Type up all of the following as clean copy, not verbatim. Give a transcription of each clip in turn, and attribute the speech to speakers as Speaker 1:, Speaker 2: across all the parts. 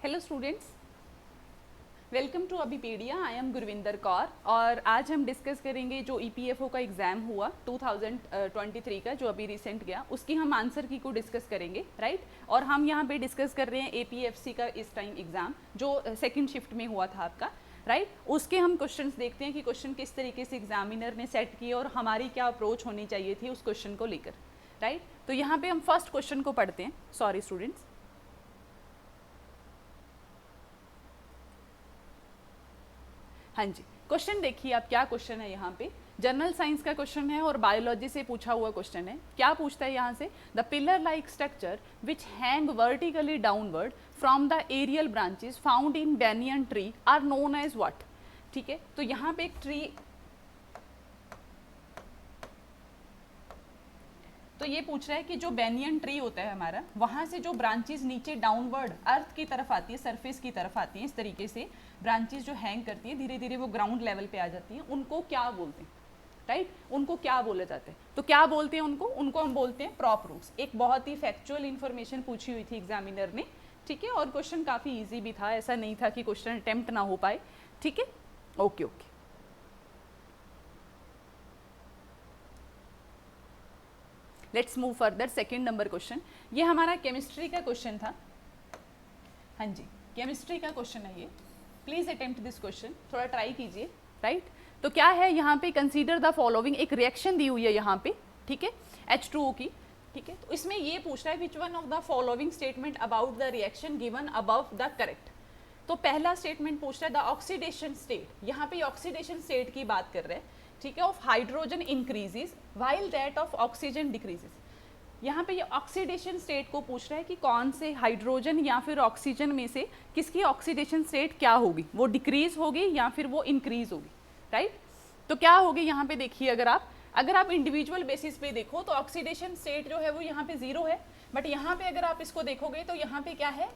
Speaker 1: Hello students, welcome to Abhipedia. I am Gurvinder Kaur और आज हम डिस्कस करेंगे जो ईपीएफओ का एग्ज़ाम हुआ 2023 का, जो अभी रिसेंट गया, उसकी हम आंसर की को डिस्कस करेंगे, राइट। और हम यहाँ पे डिस्कस कर रहे हैं एपीएफसी का इस टाइम एग्ज़ाम जो सेकंड शिफ्ट में हुआ था आपका, राइट। उसके हम क्वेश्चंस देखते हैं कि क्वेश्चन किस तरीके से एग्जामिनर ने सेट किए और हमारी क्या अप्रोच होनी चाहिए थी उस क्वेश्चन को लेकर, राइट। तो यहाँ पे हम फर्स्ट क्वेश्चन को पढ़ते हैं। सॉरी स्टूडेंट्स, हाँ जी, क्वेश्चन देखिए आप, क्या क्वेश्चन है यहाँ पे। जनरल साइंस का क्वेश्चन है और बायोलॉजी से पूछा हुआ क्वेश्चन है। क्या पूछता है यहाँ से, the pillar like structure which hang vertically downward from the aerial branches found in banyan tree are known as what. ठीक है, तो यहाँ पे एक ट्री, तो ये पूछ रहा है कि जो बैनियन ट्री होता है हमारा, वहाँ से जो ब्रांचेस नीचे डाउनवर्ड अर्थ की तरफ आती है, सरफेस की तरफ आती हैं, इस तरीके से ब्रांचेस जो हैंग करती है धीरे धीरे वो ग्राउंड लेवल पे आ जाती हैं, उनको क्या बोलते हैं, राइट। उनको क्या बोला जाता है, तो क्या बोलते हैं उनको हम बोलते हैं प्रॉप रूट्स। एक बहुत ही फैक्चुअल इन्फॉर्मेशन पूछी हुई थी एग्जामिनर ने, ठीक है, और क्वेश्चन काफ़ी ईजी भी था, ऐसा नहीं था कि क्वेश्चन अटेम्प्ट ना हो पाए, ठीक है। Okay okay, let's move further. Second number question, ये हमारा केमिस्ट्री का क्वेश्चन था। हाँ जी, केमिस्ट्री का क्वेश्चन है ये। प्लीज अटेम्प्ट दिस क्वेश्चन, थोड़ा ट्राई कीजिए, राइट। तो क्या है यहाँ पे, कंसीडर द फॉलोइंग, एक रिएक्शन दी हुई है यहाँ पे, ठीक है, H2O की, ठीक है। तो इसमें ये पूछ रहा है विच one of the following statement about the reaction given above the correct. तो पहला स्टेटमेंट पूछ रहा है द ऑक्सीडेशन स्टेट, यहाँ पे ऑक्सीडेशन स्टेट की बात कर रहे हैं, ठीक है, of hydrogen increases while that of oxygen decreases. यहाँ पे ये ऑक्सीडेशन स्टेट को पूछ रहा है कि कौन से हाइड्रोजन या फिर ऑक्सीजन में से किसकी ऑक्सीडेशन स्टेट क्या होगी, वो डिक्रीज होगी या फिर वो इंक्रीज होगी, राइट। तो क्या होगी यहाँ पे देखिए, अगर आप इंडिविजुअल बेसिस पे देखो तो ऑक्सीडेशन स्टेट जो है वो यहाँ पे 0 है, बट यहाँ पे अगर आप इसको देखोगे तो यहाँ पे क्या है,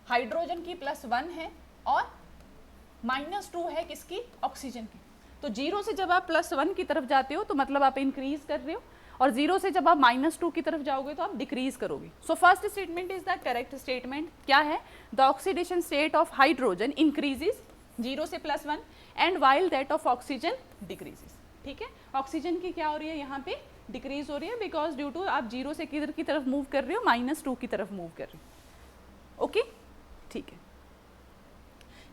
Speaker 1: हाइड्रोजन की +1 है और -2 है किसकी, ऑक्सीजन की। तो 0 से जब आप +1 की तरफ जाते हो तो मतलब आप इंक्रीज कर रहे हो, और 0 से जब आप -2 की तरफ जाओगे तो आप डिक्रीज करोगे। So first statement is the correct statement. क्या है, the oxidation state of hydrogen increases 0 से +1 and while that of oxygen decreases. ठीक है, ऑक्सीजन की क्या हो रही है यहाँ पे, डिक्रीज हो रही है, बिकॉज ड्यू टू आप 0 से किधर की तरफ मूव कर रहे हो, -2 की तरफ मूव कर रहे हो। ओके, ठीक है।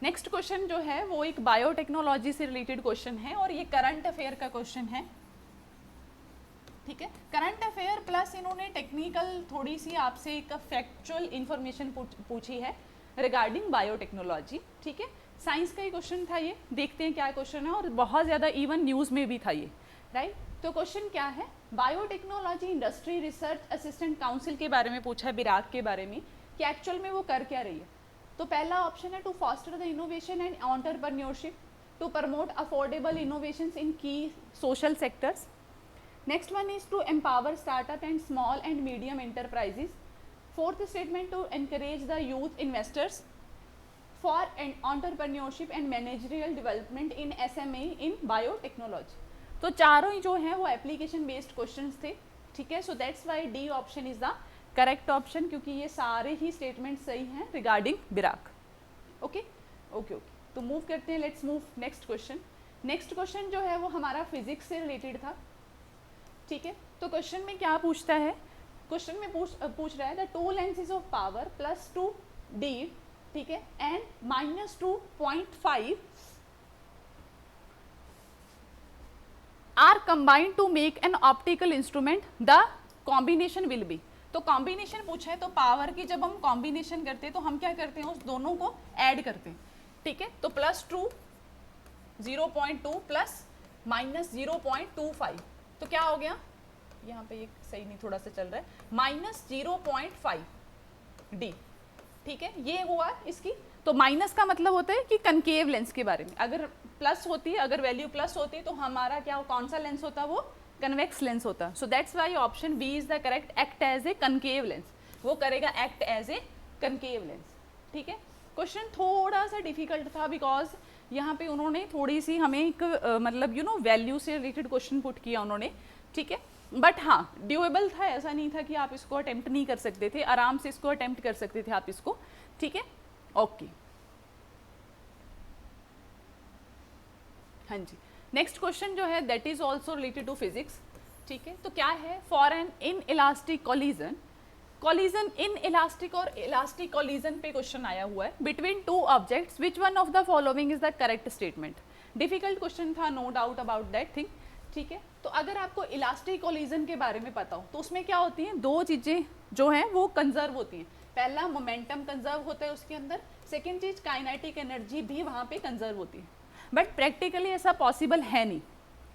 Speaker 1: नेक्स्ट क्वेश्चन जो है वो एक बायोटेक्नोलॉजी से रिलेटेड क्वेश्चन है और ये करंट अफेयर का क्वेश्चन है, ठीक है। करंट अफेयर प्लस इन्होंने टेक्निकल थोड़ी सी आपसे एक फैक्चुअल इंफॉर्मेशन पूछी है रिगार्डिंग बायोटेक्नोलॉजी, ठीक है। साइंस का ही क्वेश्चन था ये, देखते हैं क्या क्वेश्चन है, और बहुत ज़्यादा इवन न्यूज़ में भी था ये, राइट। तो क्वेश्चन क्या है, biotechnology industry research assistant council के बारे में पूछा है, बिराक के बारे में, कि एक्चुअल में वो कर क्या रही है। तो पहला ऑप्शन है to foster the innovation and entrepreneurship, to promote affordable innovations in key social sectors. Next one is to empower startup and small and medium enterprises. Fourth statement, to encourage the youth investors for entrepreneurship and managerial development in SME in biotechnology. तो चारों ही जो हैं वो application based questions थे, ठीक है। सो that's Y D option is the correct option, क्योंकि ये सारे ही स्टेटमेंट सही हैं regarding BIRAC. Okay okay okay, तो मूव करते हैं, let's move next question. Next question जो है वो हमारा फिजिक्स से रिलेटेड था, ठीक है। तो क्वेश्चन में क्या पूछता है, क्वेश्चन में पूछ रहा है the two lenses of power +2D, ठीक है, and -2.5 are combined to make an optical instrument, the combination will be. तो कॉम्बिनेशन पूछा है, तो पावर की जब हम कॉम्बिनेशन करते हैं तो हम क्या करते हैं, उस दोनों को ऐड करते हैं, ठीक है। तो +2 0.2 प्लस -0.25, तो क्या हो गया, यहाँ पे एक सही नहीं थोड़ा सा चल रहा है, -0.5D, ठीक है, ये हुआ इसकी। तो माइनस का मतलब होता है कि कनकेव लेंस के बारे में, अगर प्लस होती है, अगर वैल्यू प्लस होती है तो हमारा क्या, कौन सा लेंस होता है, वो कन्वेक्स लेंस होता। So that's why option B is the correct, act as a concave lens, वो करेगा act as a concave lens, ठीक है। क्वेश्चन थोड़ा सा डिफिकल्ट था बिकॉज यहाँ पे उन्होंने थोड़ी सी हमें एक मतलब वैल्यू से रिलेटेड क्वेश्चन पुट किया उन्होंने, ठीक है, बट हाँ ड्यूएबल था, ऐसा नहीं था कि आप इसको अटेम्प्ट नहीं कर सकते थे, आराम से इसको अटेम्प्ट कर सकते थे आप इसको, ठीक है। ओके हाँ जी, नेक्स्ट क्वेश्चन जो है that is also related to physics, ठीक है। तो क्या है, for an inelastic collision, collision inelastic और इलास्टिक कॉलिजन पे क्वेश्चन आया हुआ है between two objects, which one of the following is the correct statement. Difficult question था, no doubt about that thing, ठीक है। तो अगर आपको इलास्टिक कॉलिजन के बारे में पता हो तो उसमें क्या होती हैं, दो चीज़ें जो हैं वो कंजर्व होती हैं। पहला मोमेंटम कंजर्व होता है उसके अंदर, सेकेंड चीज़ काइनेटिक एनर्जी भी वहाँ पे कंजर्व होती है। बट प्रैक्टिकली ऐसा पॉसिबल है नहीं,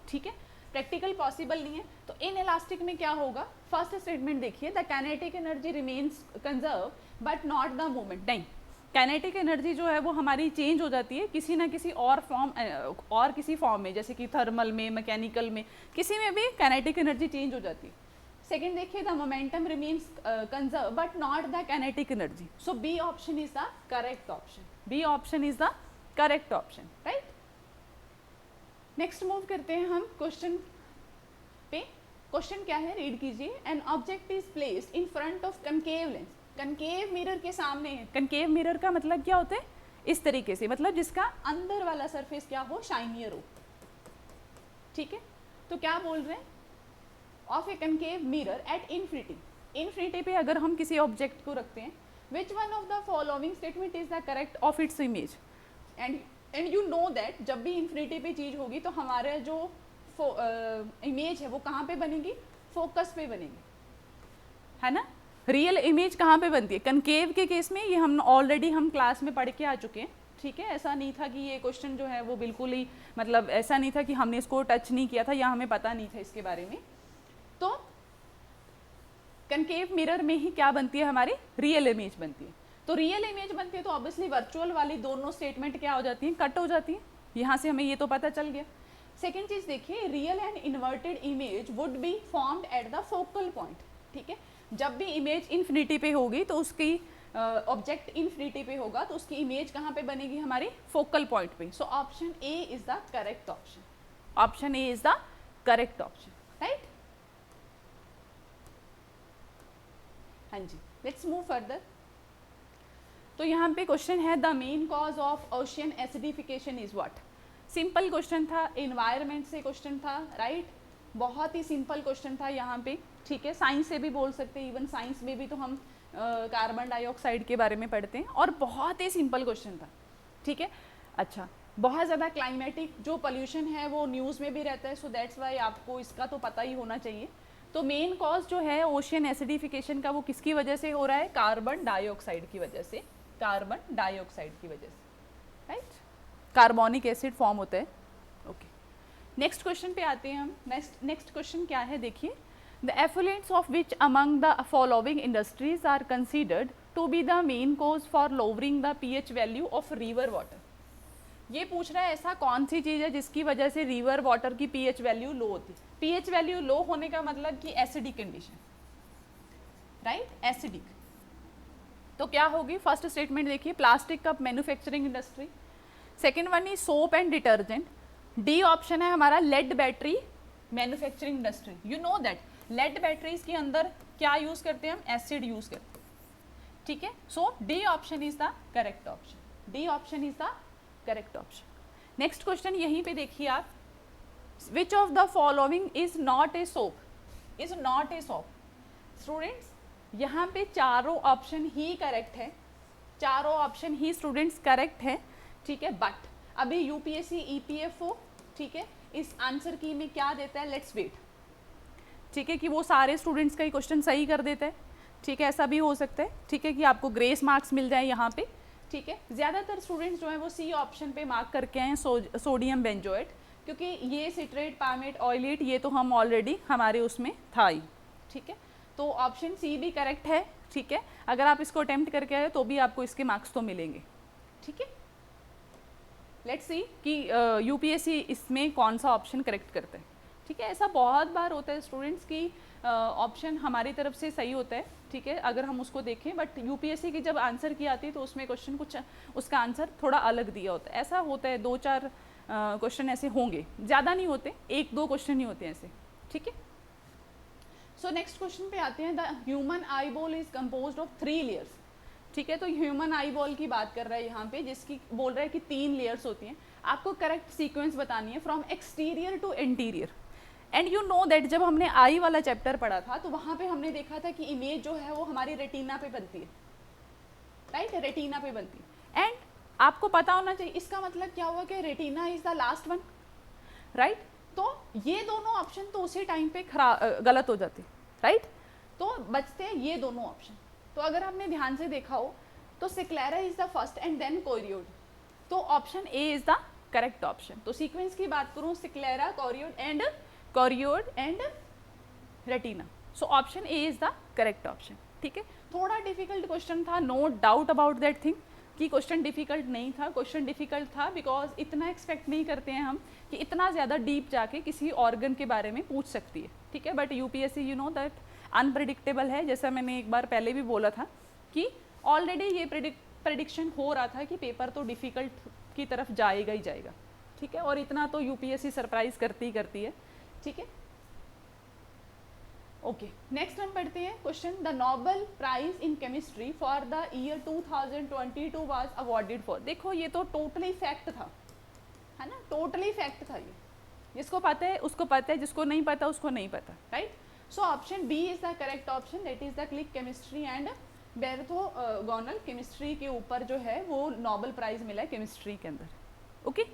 Speaker 1: ठीक है, प्रैक्टिकल पॉसिबल नहीं है। तो इन इलास्टिक में क्या होगा, फर्स्ट स्टेटमेंट देखिए, the kinetic energy remains conserve but not the moment. नहीं, काइनेटिक एनर्जी जो है वो हमारी चेंज हो जाती है किसी ना किसी और फॉर्म और किसी फॉर्म में, जैसे कि थर्मल में, मैकेनिकल में, किसी में भी काइनेटिक एनर्जी चेंज हो जाती है। सेकेंड देखिए, the momentum remains conserve but not the kinetic energy. So B option is the correct option, B option is the correct option, right. Next move करते हैं हम क्वेश्चन पे। क्वेश्चन क्या है, रीड कीजिए। An object is placed in front of concave lens, concave mirror के सामने है। कनकेव मिरर का मतलब क्या होता है, इस तरीके से, मतलब जिसका अंदर वाला सरफेस क्या हो, शाइनियर हो, ठीक है। तो क्या बोल रहे हैं, of A concave mirror at infinity, infinity पे अगर हम किसी ऑब्जेक्ट को रखते हैं, विच one of the following statement is the correct of its image. And you know that जब भी इन्फिनिटी पे चीज़ होगी तो हमारा जो इमेज है वो कहाँ पे बनेगी, फोकस पे बनेगी, है ना। रियल इमेज कहाँ पे बनती है, कनकेव के केस में, ये हम ऑलरेडी हम क्लास में पढ़ के आ चुके हैं, ठीक है। ऐसा नहीं था कि ये क्वेश्चन जो है वो बिल्कुल ही, मतलब ऐसा नहीं था कि हमने इसको टच नहीं किया था या हमें पता नहीं था इसके बारे में। तो कनकेव मिरर में ही क्या बनती है, हमारी रियल इमेज बनती है। तो रियल इमेज बनती है तो ऑब्वियसली वर्चुअल वाली दोनों स्टेटमेंट क्या हो जाती हैं, कट हो जाती हैं। यहाँ से हमें ये तो पता चल गया। सेकेंड चीज देखिए, real and inverted image would be formed at the focal point, ठीक है। जब भी इमेज इन्फिनिटी पे होगी तो उसकी ऑब्जेक्ट इन्फिनिटी पे होगा तो उसकी इमेज कहाँ पे बनेगी, हमारी फोकल पॉइंट पे। सो option A is the correct option, option A is the correct option, right. हाँ जी, लेट्स मूव फर्दर। तो यहाँ पे क्वेश्चन है, the main cause of ocean acidification is what. Simple question था, एनवायरनमेंट से क्वेश्चन था, right. बहुत ही सिंपल क्वेश्चन था यहाँ पे, ठीक है। साइंस से भी बोल सकते हैं, इवन साइंस में भी तो हम कार्बन डाइऑक्साइड के बारे में पढ़ते हैं, और बहुत ही सिंपल क्वेश्चन था, ठीक है। अच्छा, बहुत ज़्यादा क्लाइमेटिक जो पोल्यूशन है वो न्यूज़ में भी रहता है, सो दैट्स वाई आपको इसका तो पता ही होना चाहिए। तो मेन कॉज जो है ओशियन एसिडिफिकेशन का वो किसकी वजह से हो रहा है, कार्बन डाइऑक्साइड की वजह से, कार्बन डाइऑक्साइड की वजह से, राइट। कार्बोनिक एसिड फॉर्म होता है, ओके। नेक्स्ट क्वेश्चन पे आते हैं हम। नेक्स्ट क्वेश्चन क्या है, देखिए। The effluents of which among the following industries are considered to be the main cause for lowering the pH value of river water. ये पूछ रहा है ऐसा कौन सी चीज़ है जिसकी वजह से रिवर वाटर की पीएच वैल्यू लो होती है। पीएच वैल्यू लो होने का मतलब कि एसिडिक कंडीशन, राइट, एसिडिक। तो क्या होगी, फर्स्ट स्टेटमेंट देखिए, plastic cup manufacturing industry. Second one is soap and detergent. D option है हमारा lead battery manufacturing industry. You know that lead batteries के अंदर क्या यूज करते हैं हम, एसिड यूज करते हैं, ठीक है। So D option is the correct option, D option is the correct option. Next question यहीं पे देखिए आप, which of the following is not a soap, is not a soap. Students यहाँ पे चारों ऑप्शन ही करेक्ट है, चारों ऑप्शन ही students correct है, ठीक है। बट अभी यूपीएससी ईपीएफओ, ठीक है, इस आंसर की में क्या देता है, लेट्स वेट, ठीक है, कि वो सारे स्टूडेंट्स का ही क्वेश्चन सही कर देता है, ठीक है। ऐसा भी हो सकता है, ठीक है, कि आपको ग्रेस मार्क्स मिल जाए यहाँ पे, ठीक है। ज़्यादातर स्टूडेंट्स जो है वो सी ऑप्शन पे मार्क करके आए हैं, सोडियम बेंजोएट, क्योंकि ये सिट्रेट, पामेट, ऑयलेट ये तो हम ऑलरेडी हमारे उसमें था ही, ठीक है। तो ऑप्शन सी भी करेक्ट है, ठीक है। अगर आप इसको अटेम्प्ट करके आए तो भी आपको इसके मार्क्स तो मिलेंगे, ठीक है। लेट्स सी कि यूपीएससी इसमें कौन सा ऑप्शन करेक्ट करता है, ठीक है। ऐसा बहुत बार होता है स्टूडेंट्स की ऑप्शन हमारी तरफ से सही होता है, ठीक है, अगर हम उसको देखें, बट यूपीएससी की जब आंसर की आती है तो उसमें क्वेश्चन कुछ उसका आंसर थोड़ा अलग दिया होता है। ऐसा होता है, 2-4 क्वेश्चन ऐसे होंगे, ज़्यादा नहीं होते, 1-2 क्वेश्चन ही होते हैं ऐसे, ठीक है। सो नेक्स्ट क्वेश्चन पे आते हैं, the human eye ball is composed of 3 layers. ठीक है, तो ह्यूमन आई बॉल की बात कर रहा है यहाँ पे, जिसकी बोल रहा है कि 3 लेयर्स होती हैं। आपको करेक्ट सीक्वेंस बतानी है from exterior to interior. And you know that जब हमने आई वाला चैप्टर पढ़ा था तो वहाँ पे हमने देखा था कि इमेज जो है वो हमारी रेटिना पे बनती है, राइट, रेटिना पे बनती है। एंड आपको पता होना चाहिए इसका मतलब क्या हुआ कि retina is the last one, right. तो ये दोनों ऑप्शन तो उसी टाइम पे गलत हो जाते, राइट। तो बचते हैं ये दोनों ऑप्शन। तो अगर आपने ध्यान से देखा हो तो sclera is the first and then choroid, तो option A is the correct option. तो सीक्वेंस की बात करूँ, sclera, choroid and retina, so option A is the correct option. ठीक है, थोड़ा डिफिकल्ट क्वेश्चन था, no doubt about that thing कि क्वेश्चन डिफिकल्ट नहीं था। क्वेश्चन डिफिकल्ट था बिकॉज इतना एक्सपेक्ट नहीं करते हैं हम कि इतना ज़्यादा डीप जाके किसी ऑर्गन के बारे में पूछ सकती है। ठीक है, but UPSC you know that unpredictable है, जैसा मैंने एक बार पहले भी बोला था कि ऑलरेडी ये प्रेडिक्शन हो रहा था कि पेपर तो डिफ़िकल्ट की तरफ जाएगा ही जाएगा। ठीक है, और इतना तो यूपीएससी सरप्राइज करती ही करती है। ठीक है, ओके, नेक्स्ट हम पढ़ते हैं question. The Nobel prize in chemistry for the year 2022 was awarded for. देखो ये तो टोटली फैक्ट था, है ना, टोटली फैक्ट था ये। जिसको पता है उसको पता है, जिसको नहीं पता उसको नहीं पता, right. So option B is the correct option, that is the click chemistry and bioorthogonal chemistry के ऊपर जो है वो नोबेल प्राइज मिला है केमिस्ट्री के अंदर। ओके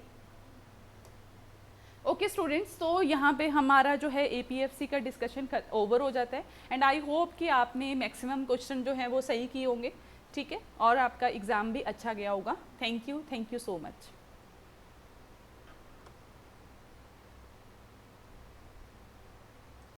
Speaker 1: ओके स्टूडेंट्स, तो यहाँ पे हमारा जो है एपीएफसी का डिस्कशन ओवर हो जाता है। एंड आई होप कि आपने मैक्सिमम क्वेश्चन जो है वो सही किए होंगे। ठीक है, और आपका एग्ज़ाम भी अच्छा गया होगा। Thank you so much.